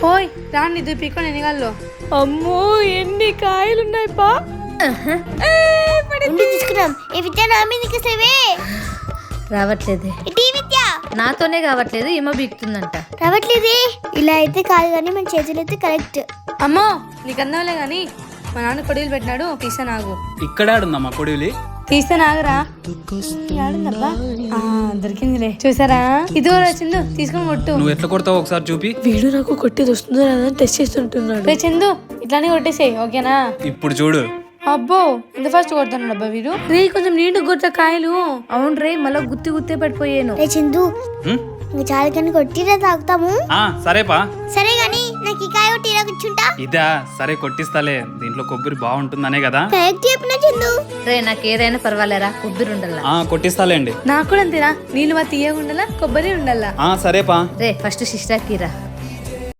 ఓయ్ రాండి ఇది పీకొని ఎన్నిగాల్లో. అమ్మో ఎన్ని కాయలున్నాయి పా. తీసుకున్నాం. ఏ విద్య నా మీదకి వస్తేవే రావట్లేదే. నాతోనే కావట్లేదు, ఏమో బీక్తుందంట. రావట్లేదే. ఇలా అయితే కాదు కానీ మన చేతులు అయితే కరెక్ట్. అమ్మో నీకు అందవలే గాని మా నాన్న కొడిలు పెట్టినాడు, తీసా నాగు. ఇక్కడ ఆడుందమ్మా కొడివిలి. తీసా నాగరా ఆడుందబ్బా. దొరికిందిలే. చూసారా ఇది చిందు తీసుకొని కొట్టు. నువ్వు ఎట్లా కొడతావు ఒకసారి చూపి. వీడు నాకు కొట్టేది వస్తుందో లేదా టెస్ట్ చేస్తుంటున్నాడు. రే చందు ఇట్లానే కొట్టేసేయి ఓకేనా. ఇప్పుడు చూడు. అబ్బో ఎంత ఫాస్ట్ కొడుతున్నాడు అబ్బా వీడు. రే కొంచెం నీండు కొట్ట కాయలు. అవును రే, మళ్ళీ గుత్తే పడిపోయాను. రే చందు ఇంకా చాలా కానీ కొట్టిరా తాగుతాము. సరేపా. సరే గాని నాకు ఈ కాయ కొట్టిరా కూర్చుంటా. ఇదా సరే కొట్టిస్తాలే, దీంట్లో కొబ్బరి బాగుంటుందనే కదా. కరెక్ట్ చెప్పిన చందు. రే నాకు ఏదైనా పర్వాలేరా, కొబ్బరి ఉండాలా. కొట్టిస్తాలేండి. నాకు కూడా అంతేనా, నీళ్ళు తీయగా ఉండాలా, కొబ్బరి ఉండాలా. సరేపా. రే ఫస్ట్ సిస్టర్కి రా.